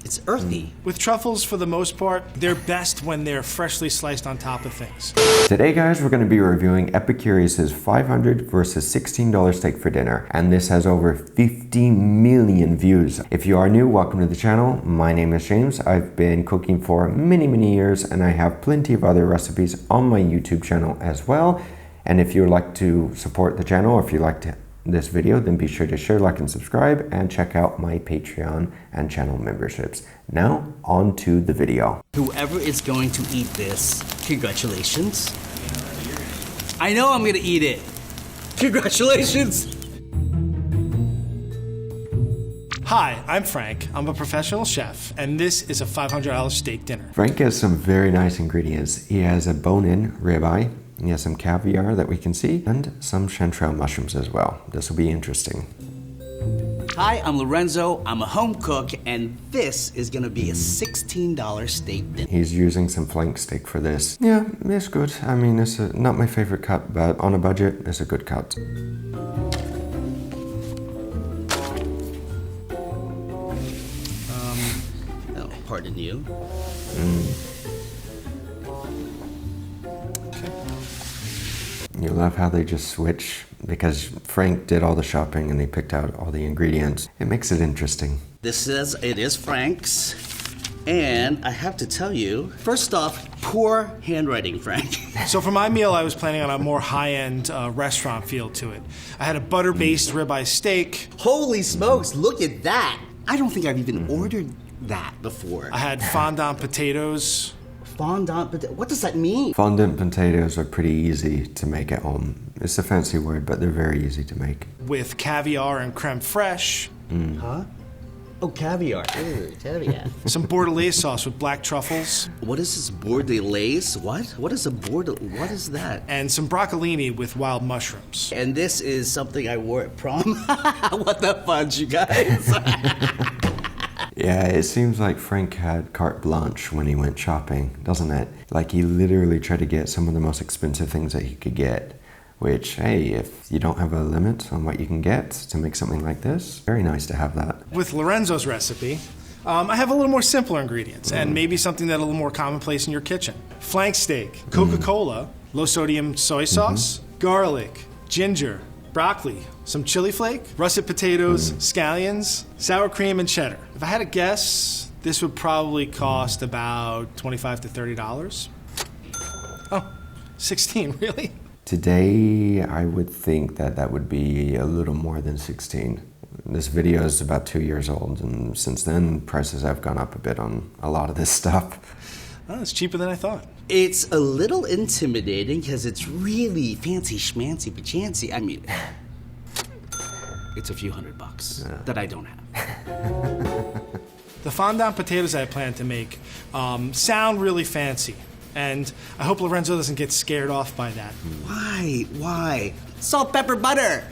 It's earthy. With truffles, for the most part, they're best when they're freshly sliced on top of things. Today, guys, we're going to be reviewing Epicurious's $500 versus $16 steak for dinner, and this has over 50 million views. If you are new, welcome to the channel. My name is James. I've been cooking for many years, and I have plenty of other recipes on my YouTube channel as well. And if you would like to support the channel, or if you liked this video, then be sure to share, like, and subscribe, and check out my Patreon and channel memberships. Now, on to the video. Whoever is going to eat this, congratulations. I know I'm gonna eat it. Congratulations. Hi, I'm Frank. I'm a professional chef, and this is a $500 steak dinner. Frank has some very nice ingredients. He has a bone-in ribeye. He has some caviar that we can see, and some chanterelle mushrooms as well. This will be interesting. Hi, I'm Lorenzo. I'm a home cook, and this is gonna be a $16 steak dinner. He's using some flank steak for this. Yeah, it's good. I mean, it's not my favorite cut, but on a budget, it's a good cut. Oh, pardon you. You love how they just switch because Frank did all the shopping and they picked out all the ingredients. It makes it interesting. This says it is Frank's, and I have to tell you, first off, poor handwriting, Frank. So for my meal, I was planning on a more high-end restaurant feel to it. I had a butter-based ribeye steak. Holy smokes, look at that. I don't think I've even ordered that before. I had fondant potatoes. Fondant, but what does that mean? Fondant potatoes are pretty easy to make at home. It's a fancy word, but they're very easy to make. With caviar and creme fraiche. Huh? Oh, caviar. Ooh, caviar. Some bordelaise sauce with black truffles. What is this bordelaise? What? What is a what is that? And some broccolini with wild mushrooms. And this is something I wore at prom. What the fudge, you guys? Yeah, it seems like Frank had carte blanche when he went shopping, doesn't it? Like he literally tried to get some of the most expensive things that he could get. Which, hey, if you don't have a limit on what you can get to make something like this, very nice to have that. With Lorenzo's recipe, I have a little more simpler ingredients and maybe something that's a little more commonplace in your kitchen. Flank steak, Coca-Cola, low sodium soy sauce, garlic, ginger, broccoli, some chili flake, russet potatoes, scallions, sour cream, and cheddar. If I had to guess, this would probably cost about $25 to $30. Oh, 16, really? Today, I would think that that would be a little more than 16. This video is about 2 years old, and since then, prices have gone up a bit on a lot of this stuff. Oh, it's cheaper than I thought. It's a little intimidating because it's really fancy schmancy pachancy. I mean, it's a few $100 that I don't have. The fondant potatoes I plan to make sound really fancy. And I hope Lorenzo doesn't get scared off by that. Why? Why? Salt, pepper, butter.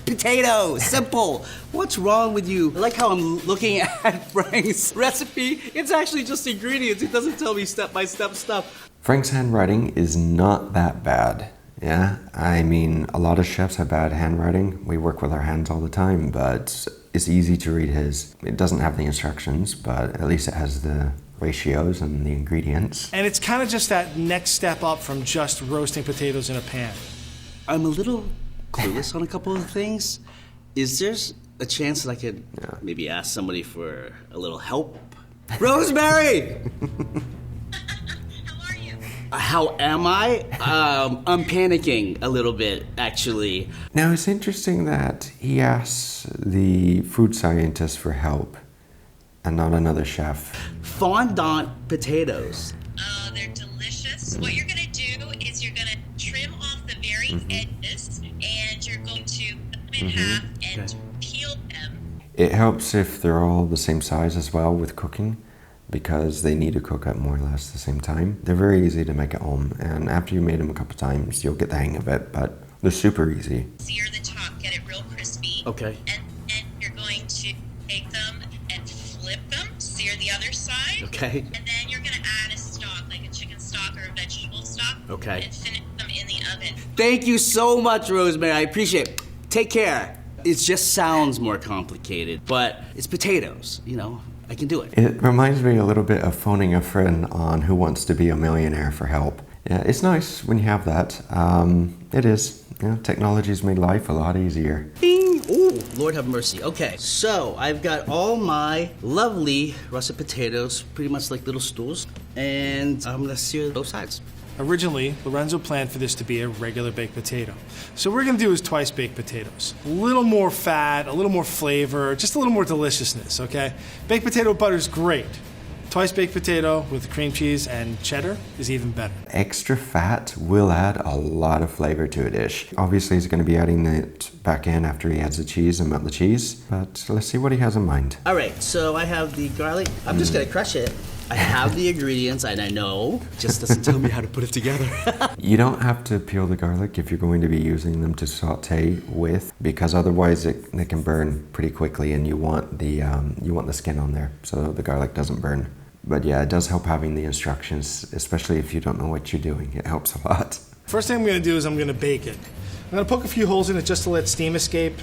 Potatoes, simple. What's wrong with you? I like how I'm looking at Frank's recipe. It's actually just ingredients. It doesn't tell me step-by-step stuff. Frank's handwriting is not that bad. Yeah, I mean, a lot of chefs have bad handwriting. We work with our hands all the time, but it's easy to read his. It doesn't have the instructions, but at least it has the ratios and the ingredients. And it's kind of just that next step up from just roasting potatoes in a pan. I'm a little clueless on a couple of things. Is there a chance that I could maybe ask somebody for a little help? Rosemary! How are you? How am I? I'm panicking a little bit, actually. Now, it's interesting that he asks the food scientist for help and not another chef. Fondant potatoes. Oh, they're delicious. What you're gonna do is you're gonna trim off the very edges, and you're going to cut them in half and peel them. It helps if they're all the same size as well with cooking, because they need to cook at more or less the same time. They're very easy to make at home, and after you made them a couple times, you'll get the hang of it, but they're super easy. Sear the top, get it real crispy. Okay. And then you're going to take them and flip them, sear the other side. Okay. And then you're gonna add a stock, like a chicken stock or a vegetable stock. Okay. And finish them in the oven. Thank you so much, Rosemary. I appreciate it. Take care. It just sounds more complicated, but it's potatoes, you know. I can do it. It reminds me a little bit of phoning a friend on Who Wants to Be a Millionaire for help. Yeah, it's nice when you have that. It is. You know, technology's made life a lot easier. Bing! Ooh, Lord have mercy. Okay, so I've got all my lovely russet potatoes, pretty much like little stools, and I'm gonna sear both sides. Originally, Lorenzo planned for this to be a regular baked potato. So what we're gonna do is twice baked potatoes. A little more fat, a little more flavor, just a little more deliciousness, okay? Baked potato butter is great. Twice baked potato with cream cheese and cheddar is even better. Extra fat will add a lot of flavor to a dish. Obviously, he's going to be adding it back in after he adds the cheese and melt the cheese, but let's see what he has in mind. All right, so I have the garlic. I'm just gonna crush it. I have the ingredients, and I know, just doesn't tell me how to put it together. You don't have to peel the garlic if you're going to be using them to saute with, because otherwise they can burn pretty quickly, and you want the skin on there so the garlic doesn't burn. But yeah, it does help having the instructions, especially if you don't know what you're doing. It helps a lot. First thing I'm gonna do is I'm gonna bake it. I'm gonna poke a few holes in it just to let steam escape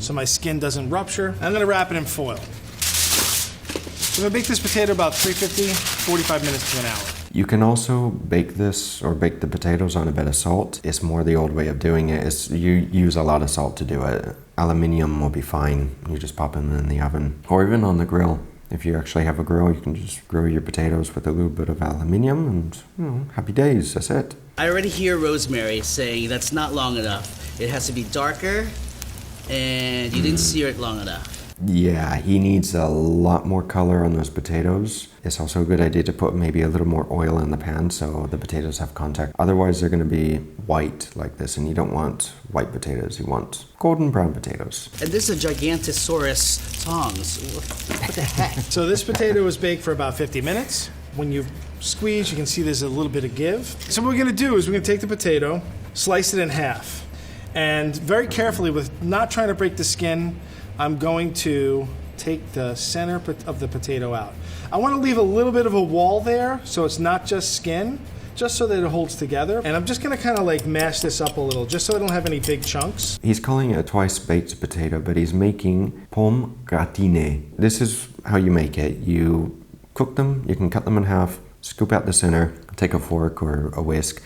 so my skin doesn't rupture. I'm gonna wrap it in foil. So I'm gonna bake this potato about 350, 45 minutes to an hour. You can also bake this or bake the potatoes on a bit of salt. It's more the old way of doing it. Is you use a lot of salt to do it. Aluminium will be fine. You just pop them in the oven or even on the grill. If you actually have a grill, you can just grill your potatoes with a little bit of aluminium and, you know, happy days, that's it. I already hear Rosemary saying that's not long enough. It has to be darker, and you didn't sear it long enough. Yeah, he needs a lot more color on those potatoes. It's also a good idea to put maybe a little more oil in the pan so the potatoes have contact. Otherwise, they're going to be white like this, and you don't want white potatoes. You want golden brown potatoes. And this is a Gigantosaurus tongs. What the heck? So this potato was baked for about 50 minutes. When you squeeze, you can see there's a little bit of give. So what we're gonna do is we're gonna take the potato, slice it in half, and very carefully, with not trying to break the skin, I'm going to take the center of the potato out. I want to leave a little bit of a wall there so it's not just skin, just so that it holds together. And I'm just going to kind of like mash this up a little, just so I don't have any big chunks. He's calling it a twice baked potato, but he's making pommes gratinées. This is how you make it. You cook them, you can cut them in half, scoop out the center, take a fork or a whisk,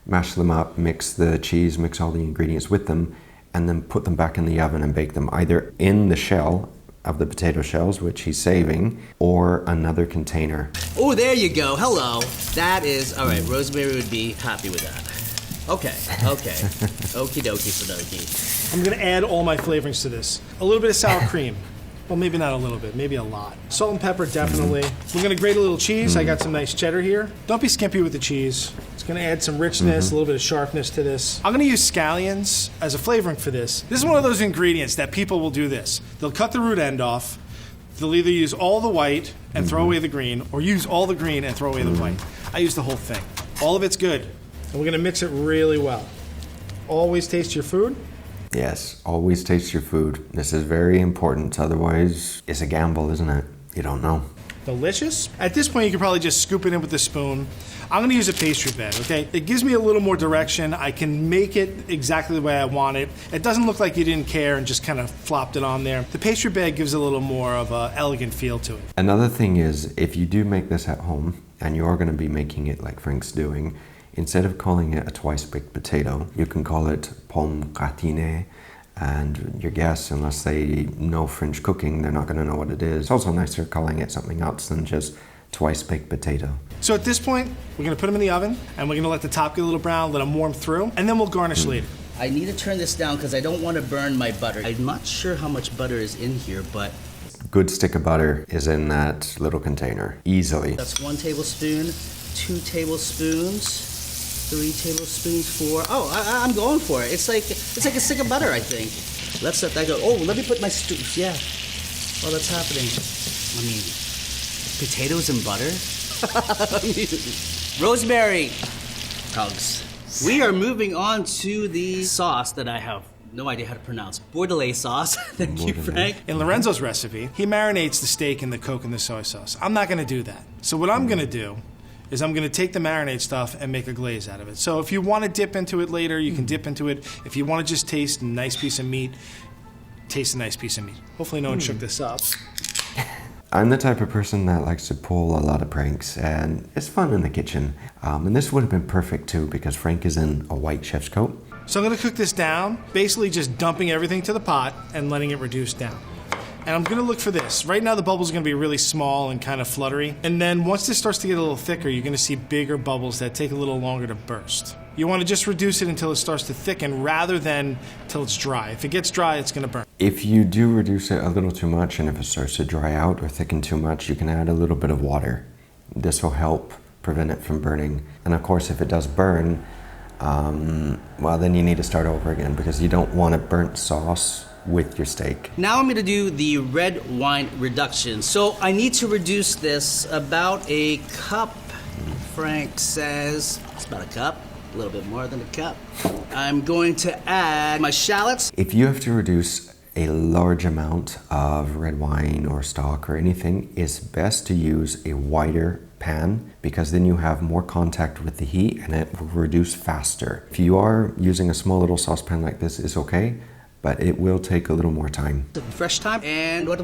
mash them up, mix the cheese, mix all the ingredients with them, and then put them back in the oven and bake them either in the shell of the potato shells, which he's saving, or another container. Oh, there you go. Hello. That is, all right, Rosemary would be happy with that. Okay. Okie dokie Sudoki. I'm gonna add all my flavorings to this. A little bit of sour cream. Well, maybe not a little bit, maybe a lot. Salt and pepper, definitely. We're gonna grate a little cheese. I got some nice cheddar here. Don't be skimpy with the cheese. It's gonna add some richness, a little bit of sharpness to this. I'm gonna use scallions as a flavoring for this. This is one of those ingredients that people will do this. They'll cut the root end off. They'll either use all the white and throw away the green, or use all the green and throw away the white. I use the whole thing. All of it's good. And we're gonna mix it really well. Always taste your food. Yes, always taste your food. This is very important, otherwise it's a gamble, isn't it? You don't know. Delicious. At this point, you can probably just scoop it in with a spoon. I'm gonna use a pastry bed, okay? It gives me a little more direction. I can make it exactly the way I want it. It doesn't look like you didn't care and just kind of flopped it on there. The pastry bed gives a little more of an elegant feel to it. Another thing is, if you do make this at home, and you are gonna be making it like Frank's doing, instead of calling it a twice baked potato, you can call it pommes gratinées. And your guests, unless they know French cooking, they're not going to know what it is. It's also nicer calling it something else than just twice baked potato. So at this point, we're going to put them in the oven, and we're going to let the top get a little brown, let them warm through, and then we'll garnish later. I need to turn this down because I don't want to burn my butter. I'm not sure how much butter is in here, but... Good stick of butter is in that little container, easily. That's 1 tablespoon, 2 tablespoons, 3 tablespoons, 4. Oh, I'm going for it. It's like a stick of butter, I think. Let's let that go. Oh, let me put my yeah. While that's happening. I mean, potatoes and butter? Rosemary! Hugs. We are moving on to the sauce that I have no idea how to pronounce. Bordelaise sauce. Thank you, Frank. In Lorenzo's recipe, he marinates the steak in the Coke and the soy sauce. I'm not gonna do that. So what I'm gonna do is I'm gonna take the marinade stuff and make a glaze out of it. So if you wanna dip into it later, you can dip into it. If you wanna just taste a nice piece of meat, taste a nice piece of meat. Hopefully no one shook this up. I'm the type of person that likes to pull a lot of pranks, and it's fun in the kitchen. And this would have been perfect too, because Frank is in a white chef's coat. So I'm gonna cook this down, basically just dumping everything to the pot and letting it reduce down. And I'm gonna look for this. Right now the bubbles are gonna be really small and kind of fluttery. And then once this starts to get a little thicker, you're gonna see bigger bubbles that take a little longer to burst. You wanna just reduce it until it starts to thicken rather than till it's dry. If it gets dry, it's gonna burn. If you do reduce it a little too much, and if it starts to dry out or thicken too much, you can add a little bit of water. This will help prevent it from burning. And of course, if it does burn, well, then you need to start over again, because you don't want a burnt sauce with your steak. Now I'm gonna do the red wine reduction. So I need to reduce this about a cup. Frank says it's about a cup, a little bit more than a cup. I'm going to add my shallots. If you have to reduce a large amount of red wine or stock or anything, it's best to use a wider pan, because then you have more contact with the heat and it will reduce faster. If you are using a small little saucepan like this, it's okay, but it will take a little more time. Fresh thyme and what?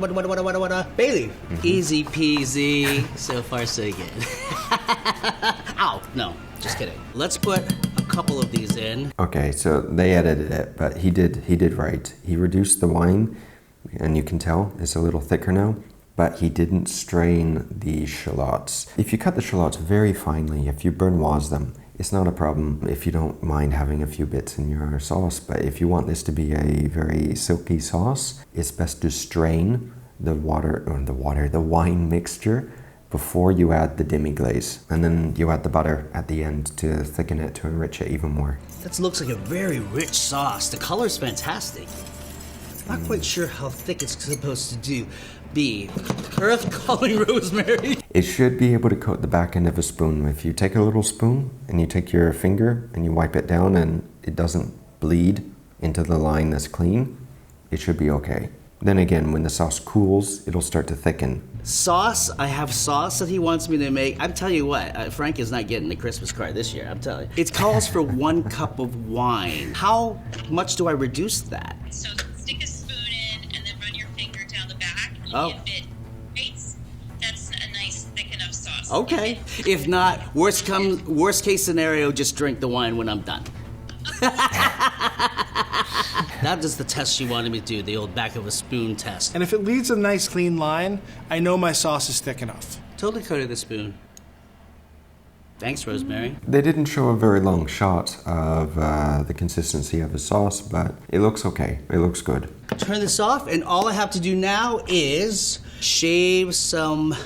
Bay leaf. Easy peasy. So far, so good. Ow, no, just kidding. Let's put a couple of these in. Okay, so they edited it, but he did right. He reduced the wine, and you can tell it's a little thicker now, but he didn't strain the shallots. If you cut the shallots very finely, if you brunoise them, it's not a problem if you don't mind having a few bits in your sauce. But if you want this to be a very silky sauce, it's best to strain the wine mixture before you add the demi-glaze. And then you add the butter at the end to thicken it, to enrich it even more. That looks like a very rich sauce. The color's fantastic. Not quite sure how thick it's supposed to be. Earth calling rosemary. It should be able to coat the back end of a spoon. If you take a little spoon and you take your finger and you wipe it down and it doesn't bleed into the line that's clean, it should be okay. Then again, when the sauce cools, it'll start to thicken. Sauce, I have sauce that he wants me to make. I'm telling you what, Frank is not getting the Christmas card this year, I'm telling you. It calls for 1 cup of wine. How much do I reduce that? So stick a spoon in and then run your finger down the back. And Oh. If it grates, that's a nice thick enough sauce. Okay. If not, worst case scenario, just drink the wine when I'm done. That is the test she wanted me to do, the old back of a spoon test. And if it leaves a nice clean line, I know my sauce is thick enough. Totally coated the spoon. Thanks, Rosemary. They didn't show a very long shot of the consistency of the sauce, but it looks okay. It looks good. Turn this off, and all I have to do now is shave some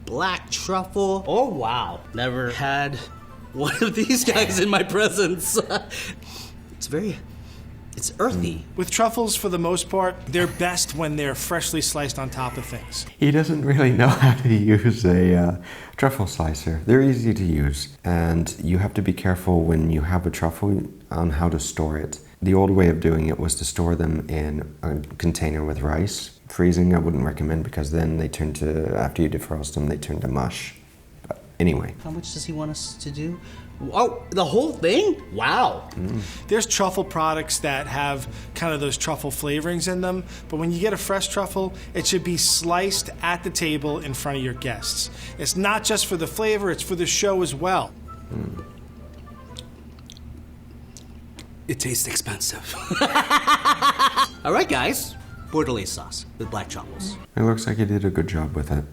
black truffle. Oh, wow. Never had one of these guys in my presence. It's earthy. With truffles, for the most part, they're best when they're freshly sliced on top of things. He doesn't really know how to use a truffle slicer. They're easy to use, and you have to be careful when you have a truffle on how to store it. The old way of doing it was to store them in a container with rice. Freezing I wouldn't recommend, because then they turn to, after you defrost them, they turn to mush. But anyway. How much does he want us to do? Oh, the whole thing? Wow. There's truffle products that have kind of those truffle flavorings in them, but when you get a fresh truffle, it should be sliced at the table in front of your guests. It's not just for the flavor, it's for the show as well. It tastes expensive. All right, guys. Bordelaise sauce with black truffles. It looks like you did a good job with it.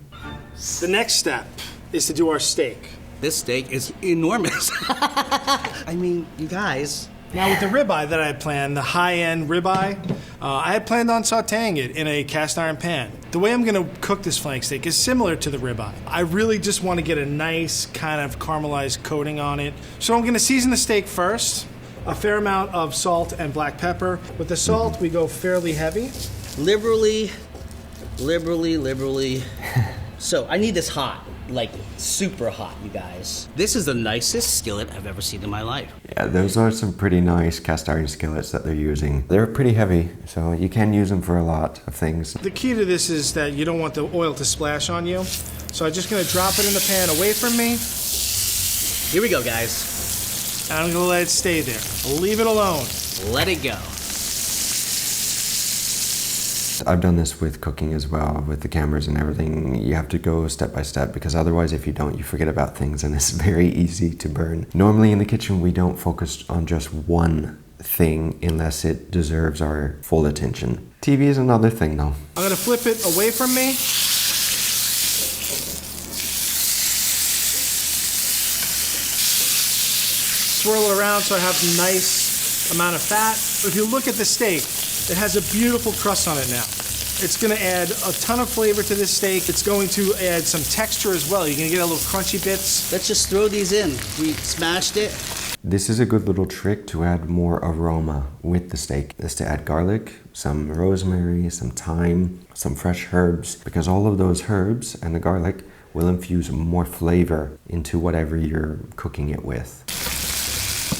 The next step is to do our steak. This steak is enormous. I mean, you guys. Now with the ribeye that I had planned, the high-end ribeye, I had planned on sauteing it in a cast iron pan. The way I'm gonna cook this flank steak is similar to the ribeye. I really just wanna get a nice kind of caramelized coating on it. So I'm gonna season the steak first, a fair amount of salt and black pepper. With the salt, we go fairly heavy. Liberally. So I need this hot, like super hot, you guys. This is the nicest skillet I've ever seen in my life. Yeah, those are some pretty nice cast iron skillets that they're using. They're pretty heavy, so you can use them for a lot of things. The key to this is that you don't want the oil to splash on you. So I'm just gonna drop it in the pan away from me. Here we go, guys. And I'm gonna let it stay there. I'll leave it alone. Let it go. I've done this with cooking as well, with the cameras and everything. You have to go step by step because otherwise if you don't, you forget about things and it's very easy to burn. Normally in the kitchen, we don't focus on just one thing unless it deserves our full attention. TV is another thing though. I'm gonna flip it away from me. Swirl it around so I have a nice amount of fat. If you look at the steak, it has a beautiful crust on it now. It's gonna add a ton of flavor to this steak. It's going to add some texture as well. You're gonna get a little crunchy bits. Let's just throw these in. We smashed it. This is a good little trick to add more aroma with the steak, is to add garlic, some rosemary, some thyme, some fresh herbs, because all of those herbs and the garlic will infuse more flavor into whatever you're cooking it with.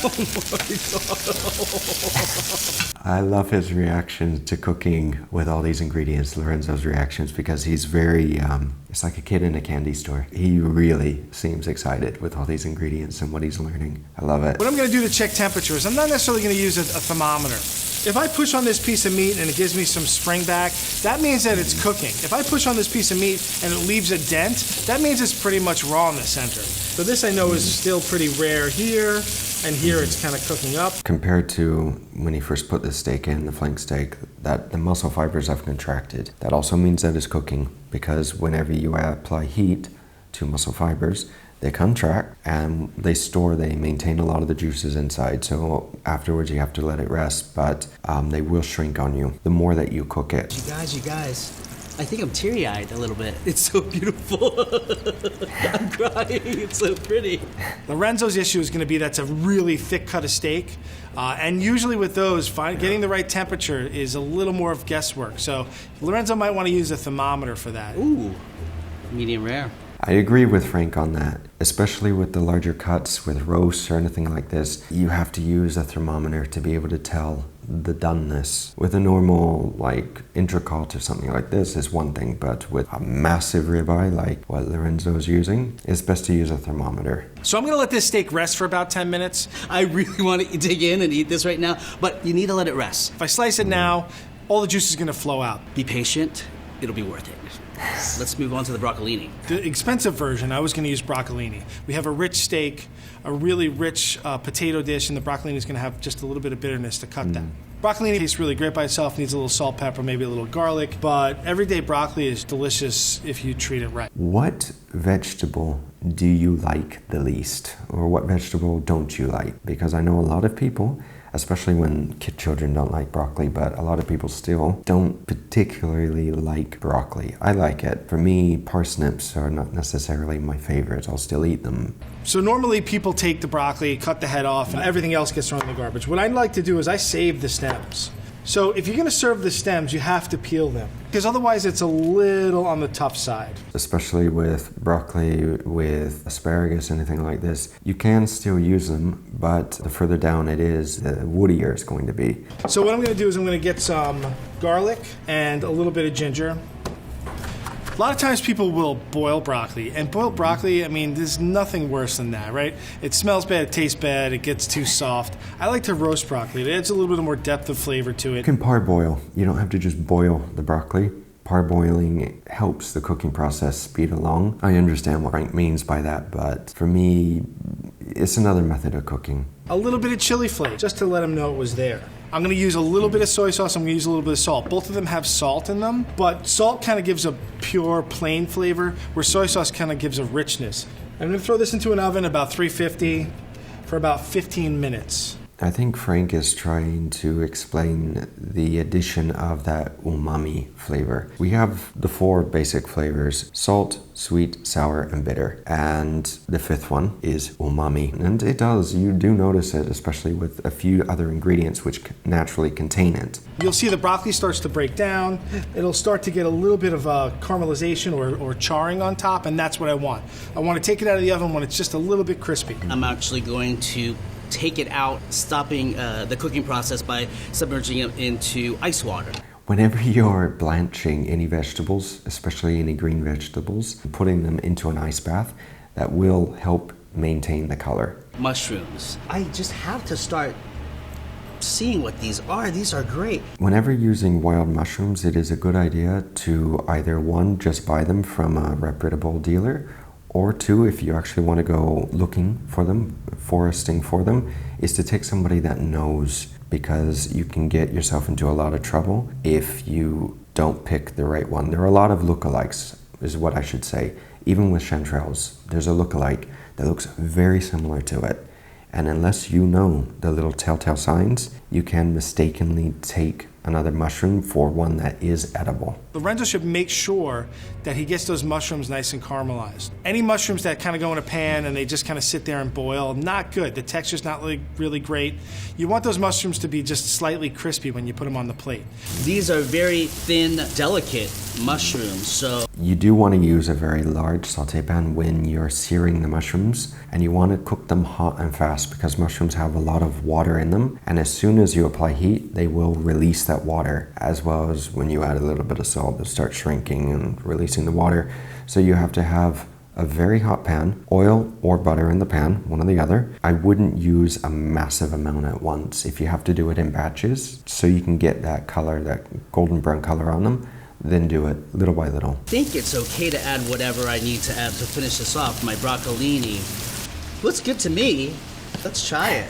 Oh my God. I love his reaction to cooking with all these ingredients, Lorenzo's reactions, because he's very, it's like a kid in a candy store. He really seems excited with all these ingredients and what he's learning. I love it. What I'm gonna do to check temperature is I'm not necessarily gonna use a thermometer. If I push on this piece of meat and it gives me some spring back, that means that it's cooking. If I push on this piece of meat and it leaves a dent, that means it's pretty much raw in the center. So this I know is still pretty rare here, and here it's kind of cooking up. Compared to when he first put the steak in, the flank steak, that the muscle fibers have contracted. That also means that it's cooking, because whenever you apply heat to muscle fibers, they contract and they maintain a lot of the juices inside. So afterwards you have to let it rest, but they will shrink on you the more that you cook it. You guys, I think I'm teary-eyed a little bit. It's so beautiful. I'm crying, it's so pretty. Lorenzo's issue is gonna be that's a really thick cut of steak. And usually with those, getting the right temperature is a little more of guesswork. So Lorenzo might wanna use a thermometer for that. Ooh, medium rare. I agree with Frank on that, especially with the larger cuts, with roasts or anything like this. You have to use a thermometer to be able to tell the doneness. With a normal, like, entrecôte or something like this is one thing, but with a massive ribeye like what Lorenzo's using, it's best to use a thermometer. So I'm gonna let this steak rest for about 10 minutes. I really want to dig in and eat this right now, but you need to let it rest. If I slice it now, all the juice is gonna flow out. Be patient, it'll be worth it. Let's move on to the broccolini. The expensive version, I was going to use broccolini. We have a rich steak, a really rich potato dish, and the broccolini is going to have just a little bit of bitterness to cut that. Broccolini tastes really great by itself, needs a little salt, pepper, maybe a little garlic, but everyday broccoli is delicious if you treat it right. What vegetable do you like the least? Or what vegetable don't you like? Because I know a lot of people, especially when children don't like broccoli, but a lot of people still don't particularly like broccoli. I like it. For me, parsnips are not necessarily my favorite. I'll still eat them. So normally people take the broccoli, cut the head off, and everything else gets thrown in the garbage. What I like to do is I save the stems. So if you're gonna serve the stems, you have to peel them, because otherwise it's a little on the tough side. Especially with broccoli, with asparagus, anything like this, you can still use them, but the further down it is, the woodier it's going to be. So what I'm gonna do is I'm gonna get some garlic and a little bit of ginger. A lot of times people will boil broccoli, and boiled broccoli, I mean, there's nothing worse than that, right? It smells bad, it tastes bad, it gets too soft. I like to roast broccoli. It adds a little bit more depth of flavor to You it. can parboil. You don't have to just boil the broccoli. Parboiling helps the cooking process speed along. I understand what Frank means by that, but for me, it's another method of cooking. A little bit of chili flakes, just to let them know it was there. I'm gonna use a little bit of soy sauce, I'm gonna use a little bit of salt. Both of them have salt in them, but salt kind of gives a pure, plain flavor, where soy sauce kind of gives a richness. I'm gonna throw this into an oven about 350 for about 15 minutes. I think Frank is trying to explain the addition of that umami flavor. We have the 4 basic flavors: salt, sweet, sour, and bitter. And the 5th one is umami. And it does, you do notice it, especially with a few other ingredients which naturally contain it. You'll see the broccoli starts to break down. It'll start to get a little bit of caramelization or charring on top, and that's what I want. I want to take it out of the oven when it's just a little bit crispy. I'm actually going to take it out, stopping the cooking process by submerging it into ice water. Whenever you're blanching any vegetables, especially any green vegetables, putting them into an ice bath, that will help maintain the color. Mushrooms. I just have to start seeing what these are. These are great. Whenever using wild mushrooms, it is a good idea to either one, just buy them from a reputable dealer, or two, if you actually want to go looking for them, foresting for them, is to take somebody that knows, because you can get yourself into a lot of trouble if you don't pick the right one. There are a lot of lookalikes, is what I should say. Even with chanterelles, there's a lookalike that looks very similar to it. And unless you know the little telltale signs, you can mistakenly take another mushroom for one that is edible. Lorenzo should make sure that he gets those mushrooms nice and caramelized. Any mushrooms that kind of go in a pan and they just kind of sit there and boil, not good. The texture's not really great. You want those mushrooms to be just slightly crispy when you put them on the plate. These are very thin, delicate mushrooms, so... You do want to use a very large saute pan when you're searing the mushrooms, and you want to cook them hot and fast because mushrooms have a lot of water in them, and as soon as you apply heat, they will release that water, as well as when you add a little bit of salt, they'll start shrinking and releasing the water. So you have to have a very hot pan, oil or butter in the pan, one or the other. I wouldn't use a massive amount at once. If you have to do it in batches, so you can get that color, that golden brown color on them, then do it little by little. I think it's okay to add whatever I need to add to finish this off. My broccolini looks good to me. Let's try it.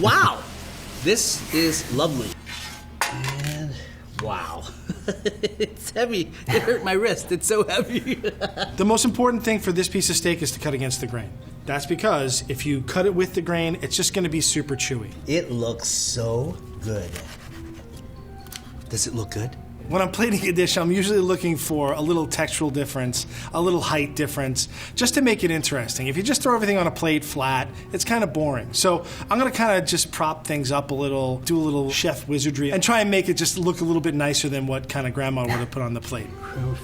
Wow, this is lovely. And wow, it's heavy. It hurt my wrist. It's so heavy. The most important thing for this piece of steak is to cut against the grain. That's because if you cut it with the grain, it's just going to be super chewy. It looks so good. Does it look good? When I'm plating a dish, I'm usually looking for a little textural difference, a little height difference, just to make it interesting. If you just throw everything on a plate flat, it's kind of boring. So I'm gonna kind of just prop things up a little, do a little chef wizardry, and try and make it just look a little bit nicer than what kind of grandma would have put on the plate.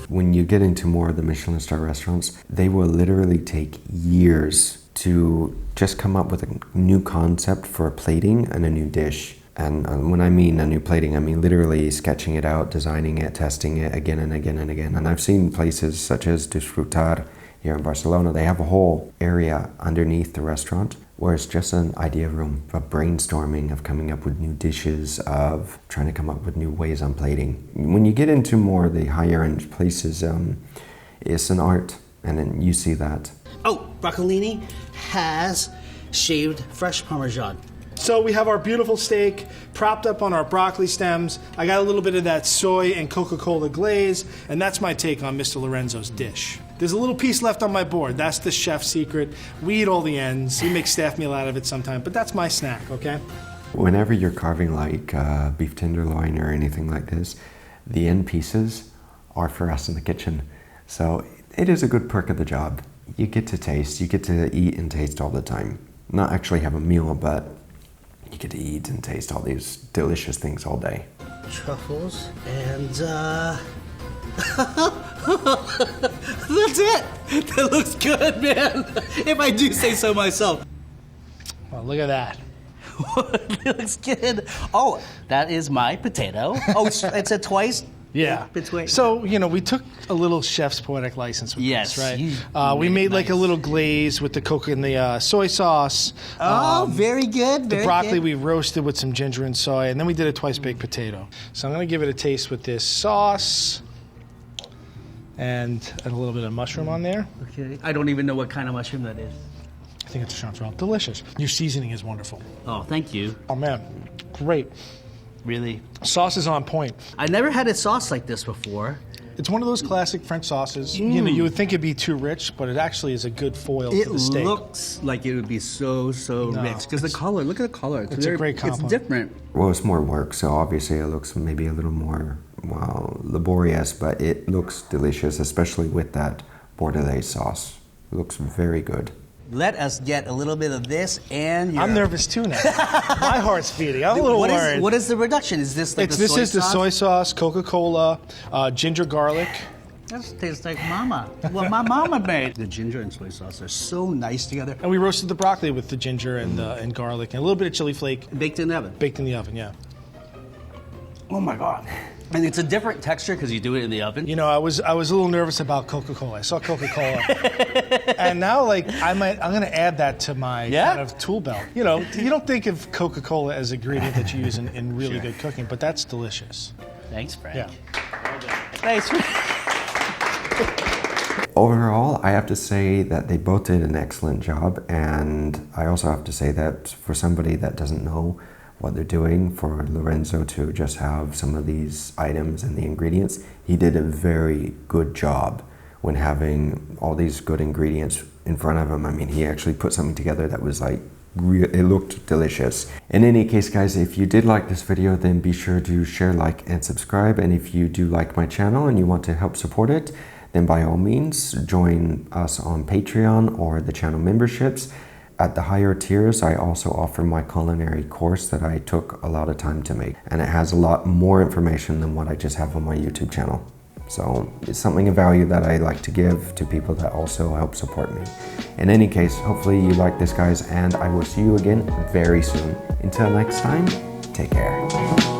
When you get into more of the Michelin star restaurants, they will literally take years to just come up with a new concept for a plating and a new dish. And when I mean a new plating, I mean literally sketching it out, designing it, testing it again and again and again. And I've seen places such as Disfrutar here in Barcelona, they have a whole area underneath the restaurant where it's just an idea room of brainstorming, of coming up with new dishes, of trying to come up with new ways on plating. When you get into more of the higher end places, it's an art, and then you see that. Oh, Broccolini has shaved fresh Parmesan. So we have our beautiful steak propped up on our broccoli stems. I got a little bit of that soy and Coca-Cola glaze, and that's my take on Mr. Lorenzo's dish. There's a little piece left on my board. That's the chef's secret. We eat all the ends. He makes staff meal out of it sometimes, but that's my snack, okay? Whenever you're carving like beef tenderloin or anything like this, the end pieces are for us in the kitchen. So it is a good perk of the job. You get to taste, you get to eat and taste all the time. Not actually have a meal, but you get to eat and taste all these delicious things all day. Truffles and that's it. That looks good, man. If I do say so myself. Well, look at that. It looks good. Oh, that is my potato. Oh, it's a twice. Yeah. Between. So, you know, we took a little chef's poetic license with Yes, this, you right? We made like a nice. little glaze with the coca and the soy sauce. Oh, very good. The Very broccoli good. we roasted with some ginger and soy, and then we did a twice baked potato. So I'm gonna give it a taste with this sauce and add a little bit of mushroom on there. Okay. I don't even know what kind of mushroom that is. I think it's a chanterelle. Delicious. Your seasoning is wonderful. Oh, thank you. Oh man, great. Really. Sauce is on point. I never had a sauce like this before. It's one of those classic French sauces. You know, you would think it'd be too rich, but it actually is a good foil It for the steak. looks like it would be so No, rich. Because the color, look at the color. it's a great compliment. It's different. Well, it's more work, so obviously it looks maybe a little more, well, laborious, but it looks delicious, especially with that Bordelaise sauce. It looks very good. Let us get a little bit of this and your... I'm nervous too now. My heart's beating. I'm a little worried. What is the reduction? Is this like This is the soy sauce, Coca-Cola, ginger garlic. That tastes like mama. What my mama made. The ginger and soy sauce are so nice together. And we roasted the broccoli with the ginger and garlic and a little bit of chili flake. Baked in the oven. Baked in the oven, yeah. Oh my God. And it's a different texture because you do it in the oven. You know, I was a little nervous about Coca-Cola. I saw Coca-Cola, and now like I'm gonna add that to my kind of tool belt. You know, you don't think of Coca-Cola as an ingredient that you use in really good cooking, but that's delicious. Thanks, Frank. Yeah. Thanks. Overall, I have to say that they both did an excellent job, and I also have to say that for somebody that doesn't know what they're doing, for Lorenzo to just have some of these items and the ingredients, he did a very good job when having all these good ingredients in front of him. I mean, he actually put something together that was like, it looked delicious. In any case, guys, if you did like this video, then be sure to share, like, and subscribe. And if you do like my channel and you want to help support it, then by all means, join us on Patreon or the channel memberships. At the higher tiers, I also offer my culinary course that I took a lot of time to make. And it has a lot more information than what I just have on my YouTube channel. So it's something of value that I like to give to people that also help support me. In any case, hopefully you like this, guys, and I will see you again very soon. Until next time, take care.